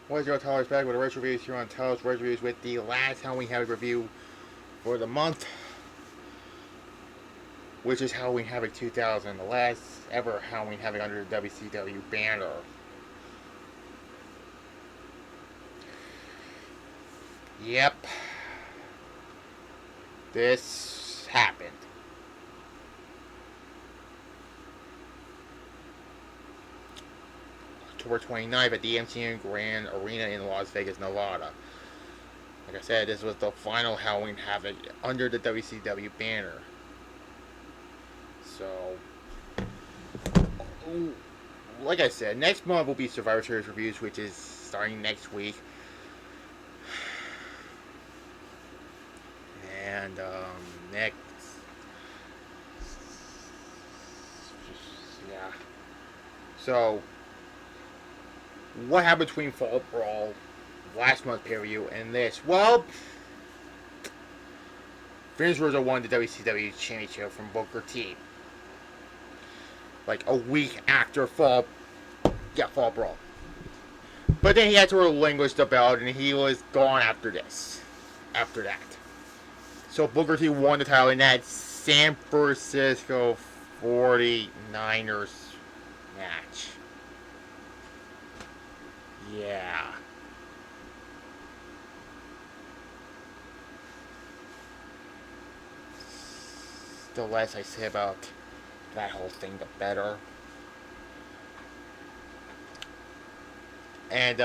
What's your Tyler's back with the Retro Reviews here on Tyler's Retro Reviews with the last Halloween Havoc review for the month, which is Halloween Havoc 2000, the last ever Halloween Havoc under the WCW banner. Yep, this happened. October 29th at the MTN Grand Arena in Las Vegas, Nevada. Like I said, this was the final Halloween Havoc under the WCW banner. So, like I said, next month will be Survivor Series reviews, which is starting next week. And next, yeah. So, what happened between Fall Brawl, last month's pay-per-view, and this? Well, Vince Russo won the WCW Championship from Booker T. Like a week after Fall Brawl. But then he had to relinquish the belt, and he was gone after this. After that. So Booker T won the title in that San Francisco 49ers match. Yeah. The less I say about that whole thing, the better. And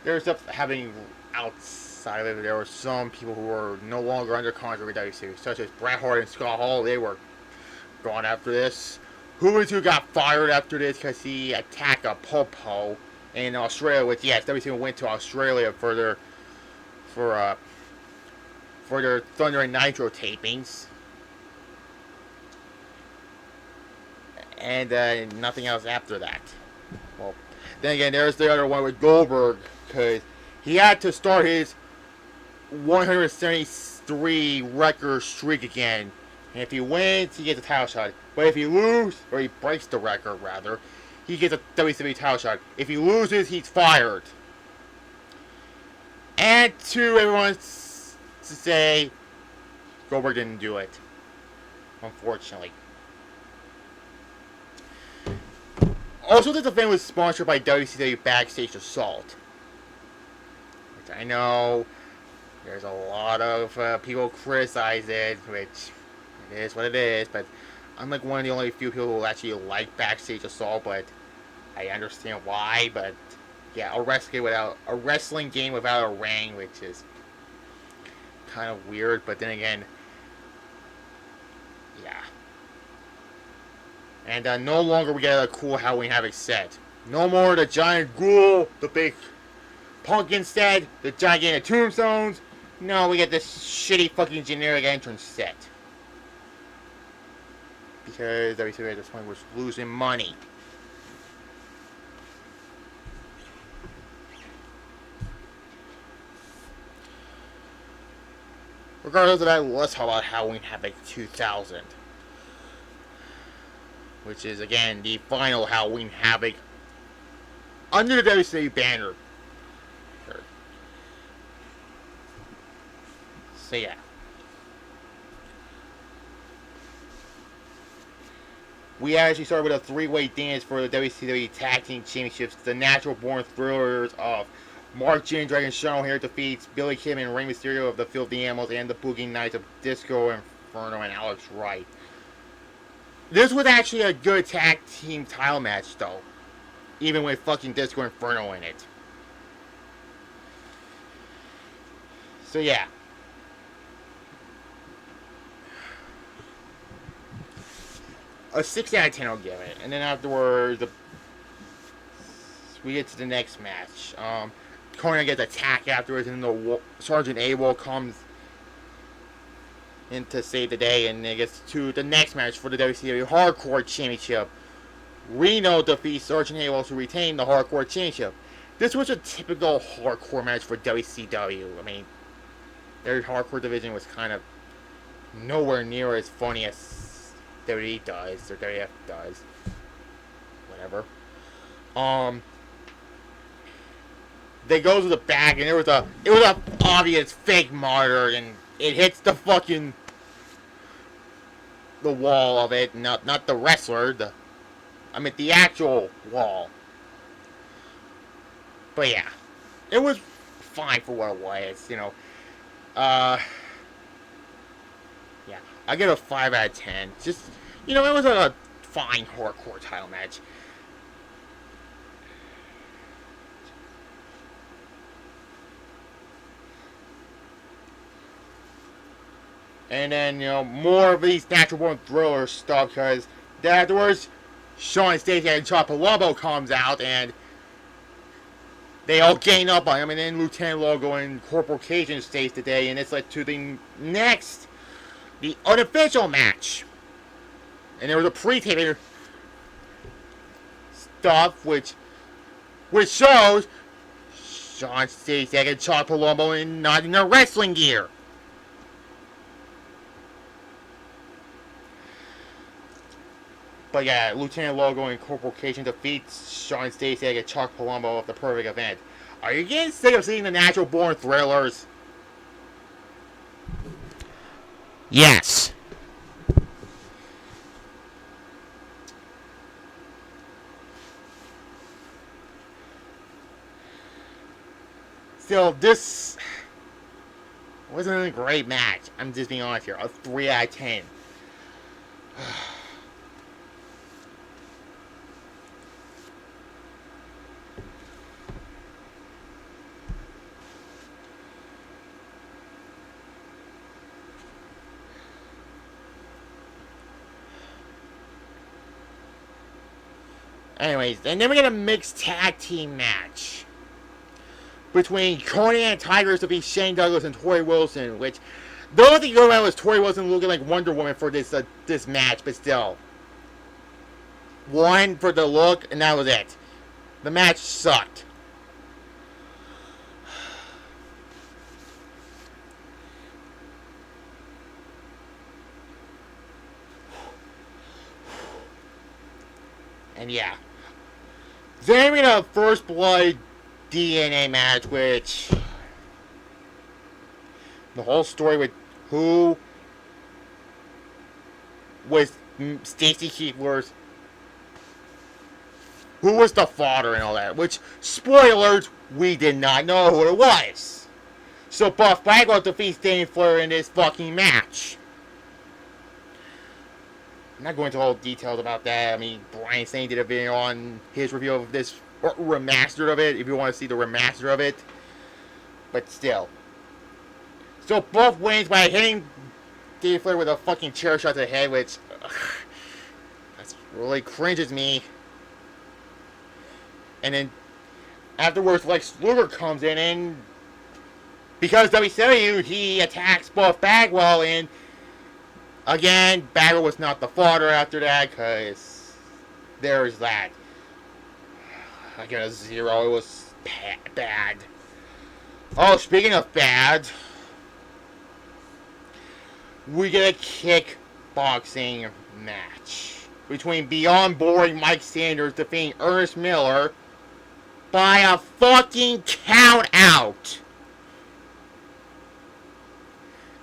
there's stuff happening outside of it. There were some people who were no longer under contract with WCW, such as Bret Hart and Scott Hall. They were gone after this. Juventud got fired after this because he attacked a popo in Australia. Which, yes, WCW went to Australia for their Thunder and Nitro tapings. And nothing else after that. Well, then again, there's the other one with Goldberg, because he had to start his 173 record streak again. And if he wins, he gets a title shot. But if he loses, or he breaks the record rather, he gets a WCW title shot. If he loses, he's fired. And to everyone to say, Goldberg didn't do it. Unfortunately. Also, this event was sponsored by WCW Backstage Assault. Which I know there's a lot of people criticize it, which it is what it is, but I'm like one of the only few people who actually like Backstage Assault, but I understand why. But yeah, a wrestling game without a ring, which is kind of weird, but then again, yeah. And no longer we get a cool Halloween Havoc set. No more the giant ghoul, the big pumpkin set, the gigantic tombstones. No, we get this shitty fucking generic entrance set. Because WCW at this point was losing money. Regardless of that, let's talk about Halloween Havoc 2000. Which is, again, the final Halloween Havoc under the WCW banner. So, yeah. We actually started with a three-way dance for the WCW Tag Team Championships. The Natural Born Thrillers of Mark Jim Dragon Shawn here defeats Billy Kim and Rey Mysterio of the Filthy Animals and the Boogie Knights of Disco Inferno and Alex Wright. This was actually a good tag team title match, though. Even with fucking Disco Inferno in it. So, yeah. A 6 out of 10 I'll give it. And then afterwards, we get to the next match. Conan gets attacked afterwards, and the Sergeant Abel comes in to save the day, and it gets to the next match for the WCW Hardcore Championship. Reno defeats Sergeant Abel to retain the Hardcore Championship. This was a typical hardcore match for WCW. I mean, their hardcore division was kind of nowhere near as funny as WWE does, or WF does. Whatever. they go to the back, and it was a obvious fake monitor, and it hits the fucking the wall of it, not the wrestler, the actual wall. But yeah, it was fine for what it was, Yeah, I give it a 5 out of 10. Just, it was a fine hardcore title match. And then, more of these natural born thriller stuff, because then afterwards, Shawn Stacey and Chop Palumbo comes out, and they all gang up on him, and then Lieutenant Logo and Corporal Cajun stays today, and it's led to the next, the unofficial match. And there was a pre-taping stuff, which shows Shawn Stacey and Chop Palumbo not in their wrestling gear. But yeah, Lieutenant Logo and Corporal Cajun defeats Shawn Stacey and Chuck Palumbo of the perfect event. Are you getting sick of seeing the natural born thrillers? Yes. Still, this wasn't a great match. I'm just being honest here. A 3 out of 10. Anyways, and then we get a mixed tag team match between Conan and Tigers to beat Shane Douglas and Tori Wilson, which the only thing going on was Tori Wilson looking like Wonder Woman for this match, but still. One for the look, and that was it. The match sucked. And yeah. Then we got a First Blood DNA match, which the whole story with who was Stacy Keibler's, who was the father and all that, which, spoilers, we did not know who it was. So Buff Bagwell defeats Dane Flair in this fucking match. I'm not going into all details about that. Brian Sane did a video on his review of this, or remastered of it, if you want to see the remaster of it. But still. So Buff wins by hitting Dave Flair with a fucking chair shot to the head, which that's really cringes me. And then afterwards, Lex Luger comes in, and because WCW, he attacks Buff Bagwell, and again, Bagwell was not the father after that, because there's that. I got a 0. It was bad. Oh, speaking of bad, we get a kickboxing match between Beyond Boring Mike Sanders defeating Ernest Miller by a fucking count out.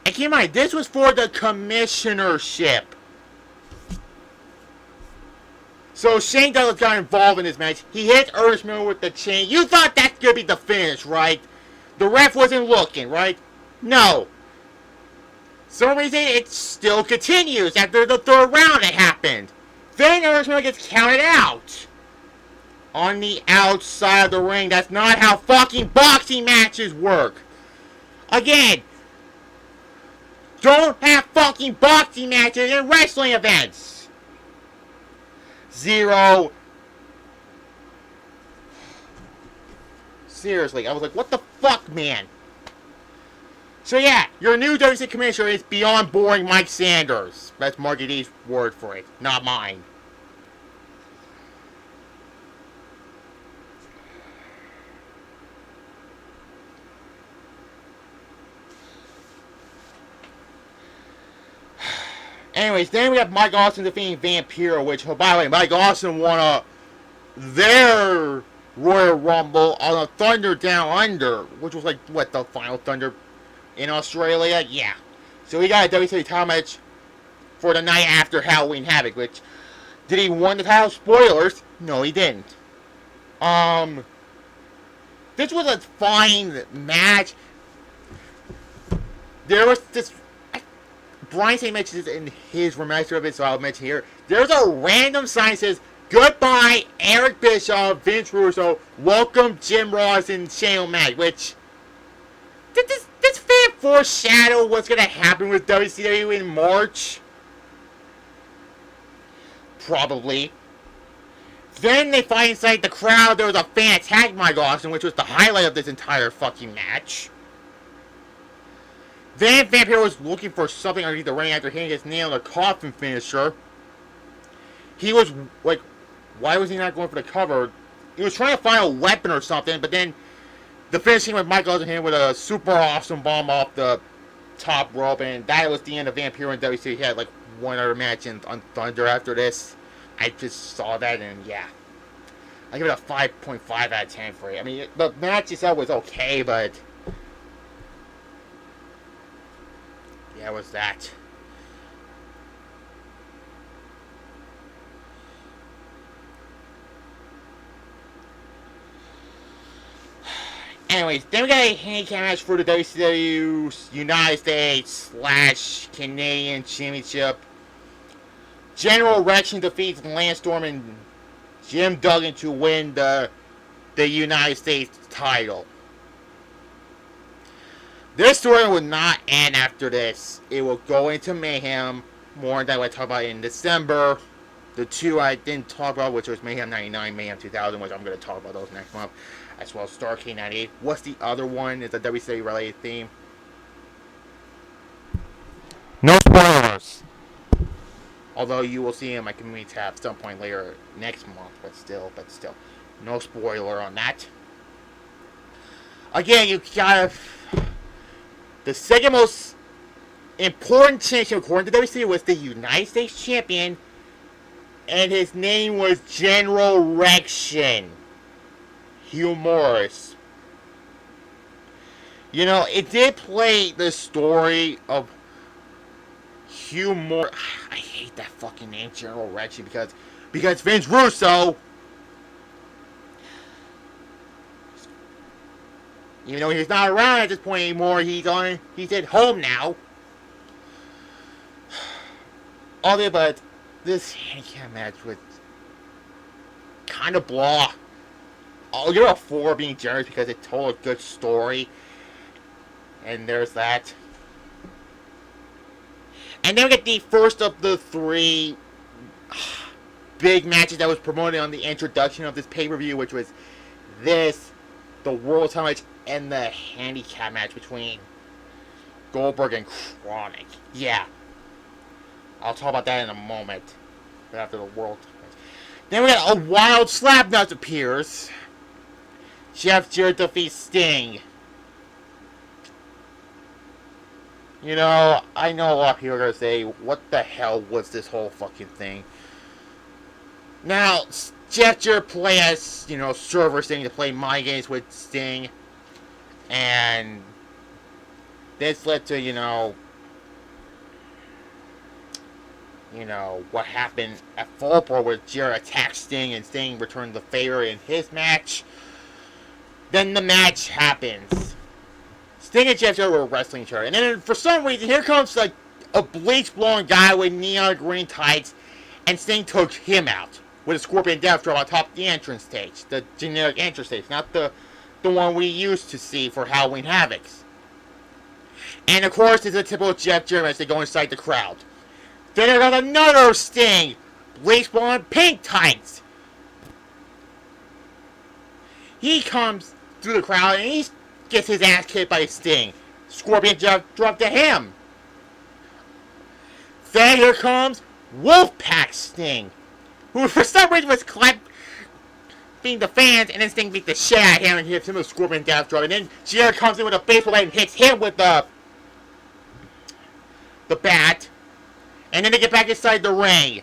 And keep in mind, this was for the commissionership. So Shane Douglas got involved in this match. He hit Ernest Miller with the chain. You thought that's going to be the finish, right? The ref wasn't looking, right? No. For some reason, it still continues after the third round it happened. Then Ernest Miller gets counted out. On the outside of the ring. That's not how fucking boxing matches work. Again, don't have fucking boxing matches in wrestling events. 0. Seriously, I was like, what the fuck, man? So yeah, your new WC commissioner is Beyond Boring Mike Sanders. That's Marky D's word for it, not mine. Anyways, then we have Mike Austin defeating Vampiro, which, oh, by the way, Mike Austin won their Royal Rumble on a Thunder Down Under, which was like, what, the final Thunder in Australia? Yeah. So he got a WCW title match for the night after Halloween Havoc, which, did he win the title? Spoilers, no he didn't. This was a fine match. There was this, Brian Saint mentions in his reminder of it, so I'll mention here. There's a random sign that says, "Goodbye, Eric Bischoff, Vince Russo, welcome Jim Ross and Shane O'Mac," which, did this fan foreshadow what's going to happen with WCW in March? Probably. Then they find inside the crowd there was a fan attack Mike Austin, which was the highlight of this entire fucking match. Then Vampiro was looking for something underneath the ring after hitting his nail on a coffin finisher. He was like, why was he not going for the cover? He was trying to find a weapon or something, but then the finishing with Mike Austin hit with a super awesome bomb off the top rope, and that was the end of Vampiro and WC. He had like one other match on Thunder after this. I just saw that, and yeah. I give it a 5.5 out of 10 for it. I mean, the match itself was okay, but yeah, it was that. Anyways, then we got a handicap match for the WCW United States / Canadian Championship. General Rection defeats Lance Storm and Jim Duggan to win the United States title. This story will not end after this. It will go into Mayhem. More than what I talked about in December. The two I didn't talk about, which was Mayhem 99, Mayhem 2000, which I'm going to talk about those next month. As well as Starrcade 98. What's the other one? It's a WCW related theme. No spoilers. Although you will see in my community tab at some point later next month, but still, no spoiler on that. Again, you gotta. The second most important championship according to WCW was the United States Champion, and his name was General Rection. Hugh Morris. You know, it did play the story of Hugh Morris. I hate that fucking name, General Rection, because Vince Russo, even though he's not around at this point anymore, he's at home now. Although, but this handicap match was kind of blah. I'll give it a 4 being generous because it told a good story. And there's that. And then we get the first of the 3 big matches that was promoted on the introduction of this pay-per-view, which was this, the World Title match, and the handicap match between Goldberg and Chronic. Yeah. I'll talk about that in a moment. But after the World Title match. Then we got a wild Slapnuts appears. Jeff Jarrett defeats Sting. You know, I know a lot of people are going to say, what the hell was this whole fucking thing? Now, Jeff Jarrett plays, you know, server Sting to play mind games with Sting. And this led to, you know, what happened at Fall Brawl where Jarrett attacked Sting and Sting returned the favor in his match. Then the match happens. Sting and Jeff Jarrett were wrestling each other. And then for some reason, here comes like a bleach-blowing guy with neon green tights. And Sting took him out with a Scorpion Death Drop on top of the entrance stage. The generic entrance stage. Not the one we used to see for Halloween Havocs. And of course, it's a typical Jeff Jarrett as they go inside the crowd. Then I got another Sting. Bleach-blowing pink tights. He comes through the crowd and he gets his ass kicked by Sting. Scorpion drop to him. Then here comes Wolfpack Sting, who for some reason was clapping the fans, and then Sting beat the shit out of him and hits him with a Scorpion Death Drop. And then Jarrett comes in with a baseball bat and hits him with the bat. And then they get back inside the ring.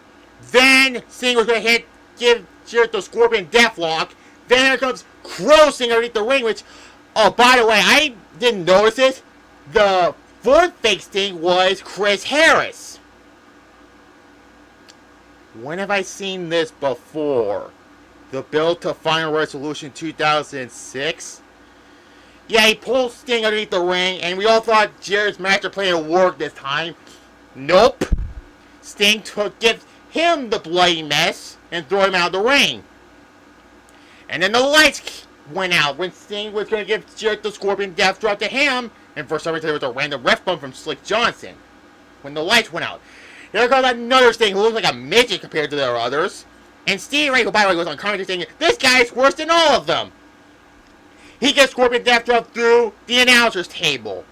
Then Sting was going to give Jarrett the Scorpion Deathlock. Then here comes Crow Sting underneath the ring, which, oh, by the way, I didn't notice it. The fourth fake Sting was Chris Harris. When have I seen this before? The build to Final Resolution 2006? Yeah, he pulls Sting underneath the ring, and we all thought Jared's master plan would work this time. Nope. Sting gives him the bloody mess and throw him out of the ring. And then the lights went out when Sting was going to give Jared the Scorpion Death Drop to him, and for some reason there was a random ref bump from Slick Johnson when the lights went out. There goes another Sting who looks like a midget compared to their others. And Stevie Ray, who by the way goes on commentary saying, this guy's worse than all of them. He gets Scorpion Death Drop through the announcer's table.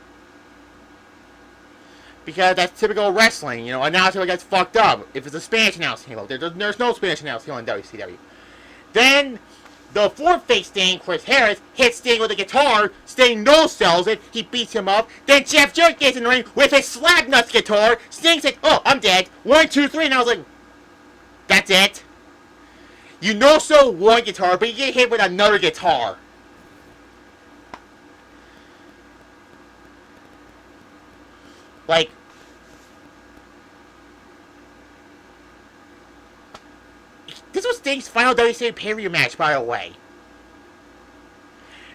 Because that's typical wrestling, you know, announcer gets fucked up. If it's a Spanish announce table, there's no Spanish announce table in WCW. Then, the fourth fake Sting, Chris Harris, hits Sting with a guitar. Sting no-sells it. He beats him up. Then Jeff Jarrett gets in the ring with his Slap Nuts guitar. Sting said, oh, I'm dead. 1, 2, 3. And I was like, that's it? You no-sell one guitar, but you get hit with another guitar. Like, this was Sting's final WCW pay-per-view match, by the way.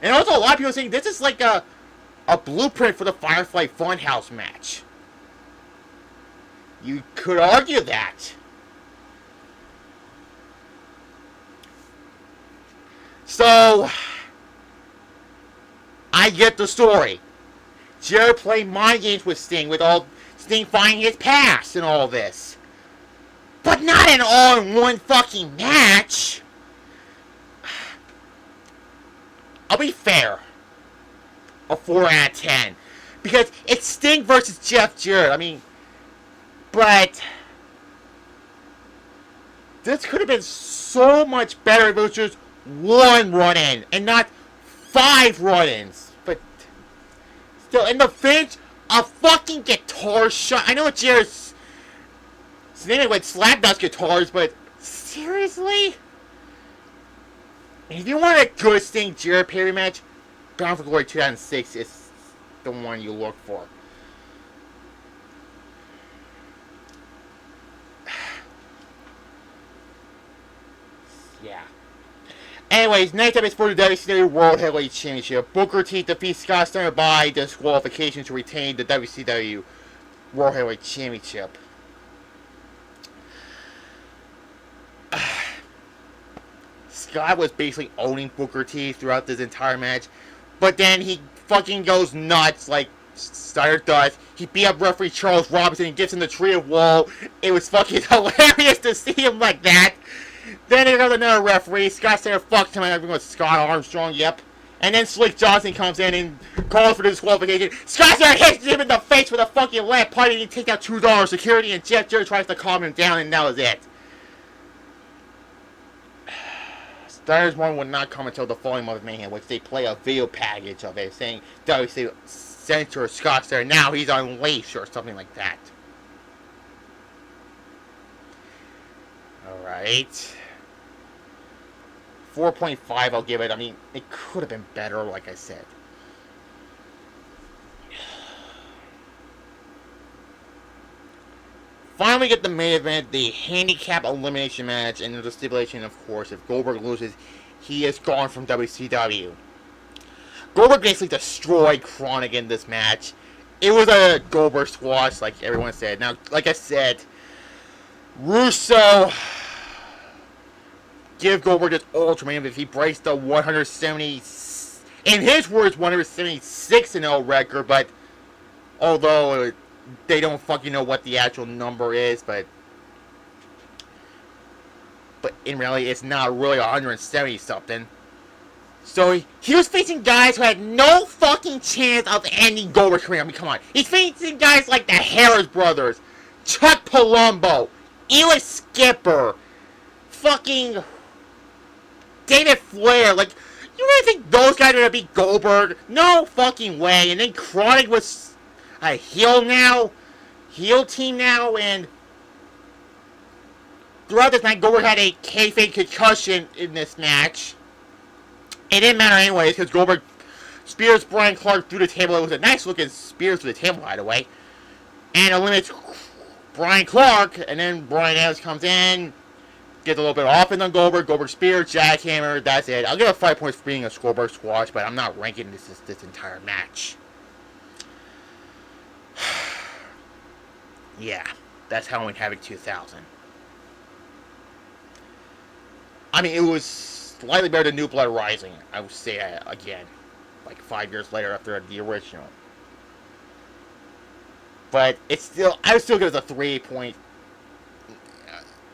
And also, a lot of people saying this is like a blueprint for the Firefly Funhouse match. You could argue that. So, I get the story. Jared played mind games with Sting, with all Sting finding his past and all this. But not an all-in-one fucking match. I'll be fair. A 4 out of 10. Because it's Sting versus Jeff Jarrett. I mean, but this could have been so much better if it was just one run-in and not 5 run-ins. But still, in the finish, a fucking guitar shot. I know Jarrett's name with Slapnuts guitars, but seriously? If you want a good Sting Jarrett pay match, Bound for Glory 2006 is the one you look for. Yeah. Anyways, next up is for the WCW World Heavyweight Championship. Booker T defeats Scott Steiner by disqualification to retain the WCW World Heavyweight Championship. Scott was basically owning Booker T throughout this entire match, but then he fucking goes nuts like Steiner does. He beat up referee Charles Robinson and gives him the Tree of Woe. It was fucking hilarious to see him like that. Then there goes another referee. Scott Steiner fucks him and everything with Scott Armstrong, yep. And then Slick Johnson comes in and calls for the disqualification. Scott Steiner hits him in the face with a fucking lamp pipe and he takes out $2 security, and Jeff Jarrett tries to calm him down, and that was it. Steiner's one would not come until the following month of Mayhem, which they play a video package of it saying WC Censor Scott Steiner, now he's unleashed or something like that. Alright. 4.5 I'll give it. I mean, it could have been better, like I said. Finally get the main event, the handicap elimination match, and the stipulation, of course, if Goldberg loses, he is gone from WCW. Goldberg basically destroyed Chronic in this match. It was a Goldberg squash, like everyone said. Now, like I said, Russo give Goldberg this ultimatum if he breaks the 170, in his words, 176-0 record, but although they don't fucking know what the actual number is, but in reality, it's not really 170 something. So he was facing guys who had no fucking chance of ending Goldberg's career. I mean, come on. He's facing guys like the Harris brothers, Chuck Palumbo, Eli Skipper, fucking David Flair. Like, you really think those guys are gonna beat Goldberg? No fucking way. And then Chronic was a heel team now, and throughout this night, Goldberg had a kayfabe concussion in this match. it didn't matter anyways because Goldberg spears Brian Clark through the table. It was a nice looking spear through the table, by the way, and eliminates Brian Clark. And then Brian Adams comes in, gets a little bit of offense on Goldberg. Goldberg spear, jackhammer. That's it. I'll give it 5 points for being a Goldberg squash, but I'm not ranking this entire match. Yeah, that's Halloween Havoc 2000. I mean, it was slightly better than New Blood Rising. I would say that again, like 5 years later after the original. But it's still, I would still give it a 3 point.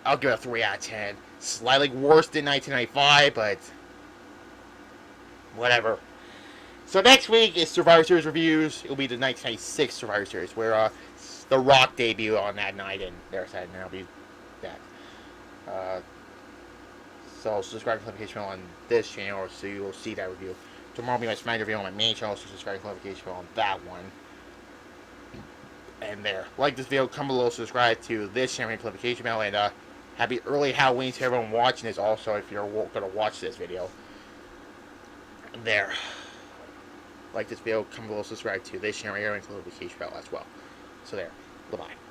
I'll give it a 3 out of 10. Slightly worse than 1995, but whatever. So next week is Survivor Series reviews. It'll be the 1996 Survivor Series, where The Rock debuted on that night, and there's that, and that'll be that. So subscribe to the notification bell on this channel, so you will see that review. Tomorrow will be my SmackDown review on my main channel, so subscribe to the notification bell on that one. And there. Like this video, comment below, subscribe to this channel, notification bell, and happy early Halloween to everyone watching this also, if you're going to watch this video. And there. Like this video, comment below, subscribe to this channel, and notification bell as well. So there. Bye-bye.